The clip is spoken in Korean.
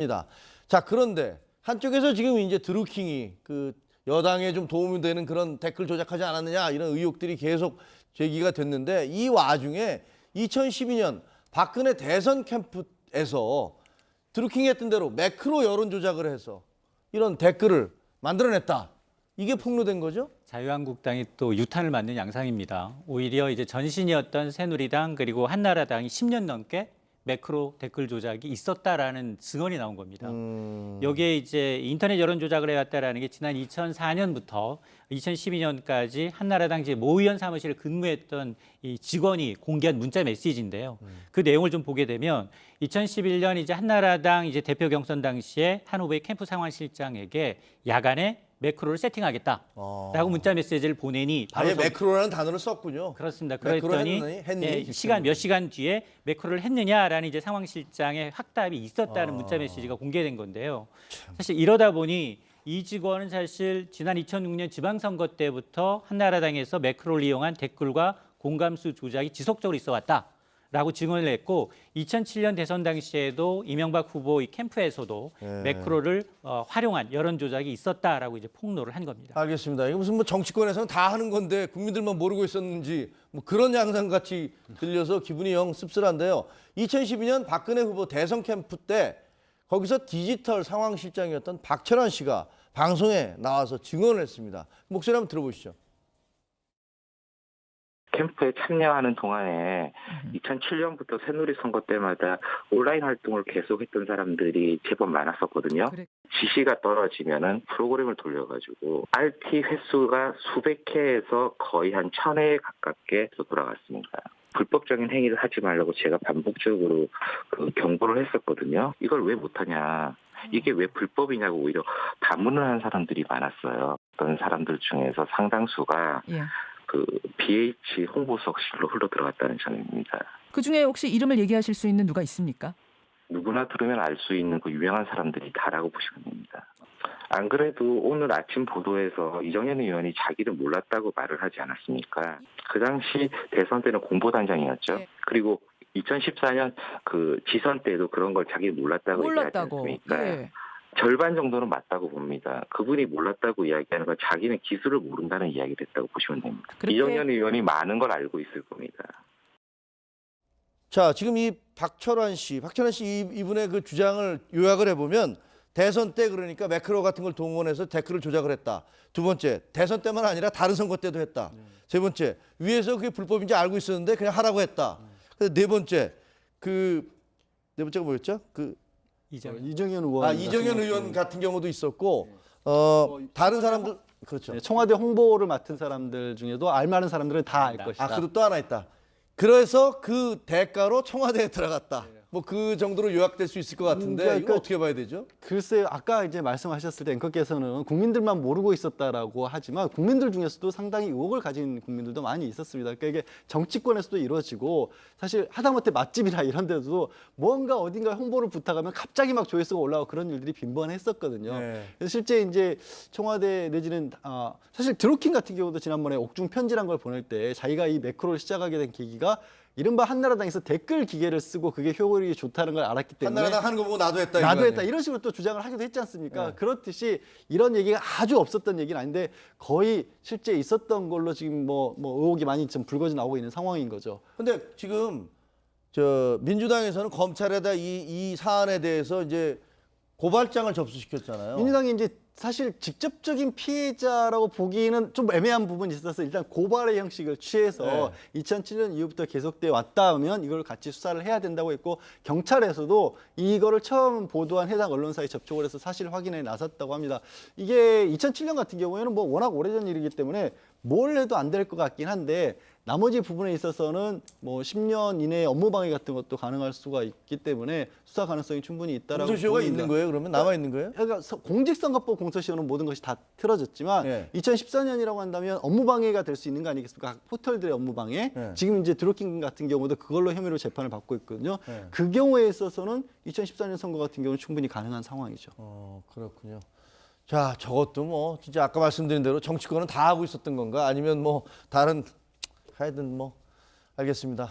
입니다. 자, 그런데 한쪽에서 지금 이제 드루킹이 그 여당에 좀 도움이 되는 그런 댓글 조작하지 않았느냐 이런 의혹들이 계속 제기가 됐는데 이 와중에 2012년 박근혜 대선 캠프에서 드루킹이 했던 대로 매크로 여론 조작을 해서 이런 댓글을 만들어냈다. 이게 폭로된 거죠? 자유한국당이 또 유탄을 맞는 양상입니다. 오히려 이제 전신이었던 새누리당 그리고 한나라당이 10년 넘게 매크로 댓글 조작이 있었다라는 증언이 나온 겁니다. 여기에 이제 인터넷 여론 조작을 해왔다라는 게 지난 2004년부터 2012년까지 한나라당 모 의원 사무실에 근무했던 이 직원이 공개한 문자 메시지인데요. 그 내용을 좀 보게 되면 2011년 이제 한나라당 이제 대표 경선 당시에 한 후보의 캠프 상황실장에게 야간에 매크로를 세팅하겠다라고 문자 메시지를 보내니 바로 아예 매크로라는 단어를 썼군요. 그렇습니다. 매크로 그랬더니 했니? 몇 시간 뒤에 매크로를 했느냐라는 이제 상황실장의 확답이 있었다는 문자 메시지가 공개된 건데요. 사실 이러다 보니 이 직원은 사실 지난 2006년 지방선거 때부터 한나라당에서 매크로를 이용한 댓글과 공감수 조작이 지속적으로 있어 왔다라고 증언을 했고 2007년 대선 당시에도 이명박 후보 이 캠프에서도 매크로를 활용한 여론 조작이 있었다라고 이제 폭로를 한 겁니다. 알겠습니다. 이거 무슨 뭐 정치권에서는 다 하는 건데 국민들만 모르고 있었는지 뭐 그런 양상 같이 들려서 기분이 영 씁쓸한데요. 2012년 박근혜 후보 대선 캠프 때 거기서 디지털 상황실장이었던 박철환 씨가 방송에 나와서 증언을 했습니다. 목소리 한번 들어보시죠. 캠프에 참여하는 동안에 2007년부터 새누리 선거 때마다 온라인 활동을 계속했던 사람들이 제법 많았었거든요. 지시가 떨어지면은 프로그램을 돌려가지고 RT 횟수가 수백 회에서 거의 한 1000회 가깝게 돌아갔습니다. 불법적인 행위를 하지 말라고 제가 반복적으로 경고를 했었거든요. 이걸 왜 못하냐. 이게 왜 불법이냐고 오히려 반문을 하는 사람들이 많았어요. 어떤 사람들 중에서 상당수가 BH 홍보석실로 흘러 들어갔다는 점입니다. 그중에 혹시 이름을 얘기하실 수 있는 누가 있습니까? 누구나 들으면 알 수 있는 그 유명한 사람들이 다라고 보시면 됩니다. 안 그래도 오늘 아침 보도에서 이정현 의원이 자기를 몰랐다고 말을 하지 않았습니까? 그 당시 대선 때는 공보단장이었죠. 네. 그리고 2014년 그 지선 때도 그런 걸 자기 몰랐다고 얘기하지 않습니까? 예. 절반 정도는 맞다고 봅니다. 그분이 몰랐다고 이야기하는 건 자기는 기술을 모른다는 이야기를 했다고 보시면 됩니다. 그렇게... 이정현 의원이 많은 걸 알고 있을 겁니다. 자, 지금 이 박철환 씨 이분의 그 주장을 요약을 해보면 대선 때 그러니까 매크로 같은 걸 동원해서 댓글을 조작을 했다. 두 번째, 대선 때만 아니라 다른 선거 때도 했다. 세 번째, 위에서 그게 불법인지 알고 있었는데 그냥 하라고 했다. 네 번째가 뭐였죠? 이정현 의원. 이정현 의원 같은 경우도 있었고, 다른 사람들, 그렇죠. 청와대 홍보를 맡은 사람들 중에도 알만한 사람들은 다 알 것이다. 그리고 또 하나 있다. 그래서 그 대가로 청와대에 들어갔다. 뭐 그 정도로 요약될 수 있을 것 같은데 이거 어떻게 봐야 되죠? 글쎄요, 아까 이제 말씀하셨을 때 앵커께서는 국민들만 모르고 있었다라고 하지만 국민들 중에서도 상당히 의혹을 가진 국민들도 많이 있었습니다. 그러니까 이게 정치권에서도 이루어지고 사실 하다못해 맛집이나 이런 데도 뭔가 어딘가 홍보를 부탁하면 갑자기 막 조회수가 올라오고 그런 일들이 빈번했었거든요. 그래서 실제 이제 청와대 내지는 사실 드루킹 같은 경우도 지난번에 옥중 편지란 걸 보낼 때 자기가 이 매크로를 시작하게 된 계기가 이른바 한나라당에서 댓글 기계를 쓰고 그게 효율이 좋다는 걸 알았기 때문에 한나라당 하는 거 보고 나도 했다. 이런 식으로 또 주장을 하기도 했지 않습니까? 그렇듯이 이런 얘기가 아주 없었던 얘기는 아닌데 거의 실제 있었던 걸로 지금 뭐 의혹이 많이 좀 불거져 나오고 있는 상황인 거죠. 근데 지금 민주당에서는 검찰에다 이 사안에 대해서 이제 고발장을 접수시켰잖아요. 민주당이 이제 사실 직접적인 피해자라고 보기는 좀 애매한 부분이 있어서 일단 고발의 형식을 취해서 2007년 이후부터 계속돼 왔다면 이걸 같이 수사를 해야 된다고 했고 경찰에서도 이거를 처음 보도한 해당 언론사에 접촉을 해서 사실 확인에 나섰다고 합니다. 이게 2007년 같은 경우에는 뭐 워낙 오래전 일이기 때문에 뭘 해도 안 될 것 같긴 한데 나머지 부분에 있어서는 뭐 10년 이내에 업무방해 같은 것도 가능할 수가 있기 때문에 수사 가능성이 충분히 있다라고 공소시효가 보입니다. 있는 거예요? 그러면 남아 있는 거예요? 그러니까 공직선거법 공소시효는 모든 것이 다 틀어졌지만 2014년이라고 한다면 업무방해가 될 수 있는 거 아니겠습니까? 포털들의 업무방해. 지금 이제 드루킹 같은 경우도 그걸로 혐의로 재판을 받고 있거든요. 그 경우에 있어서는 2014년 선거 같은 경우는 충분히 가능한 상황이죠. 그렇군요. 자, 저것도 뭐 진짜 아까 말씀드린 대로 정치권은 다 하고 있었던 건가? 아니면 뭐 다른 하여튼 뭐 알겠습니다.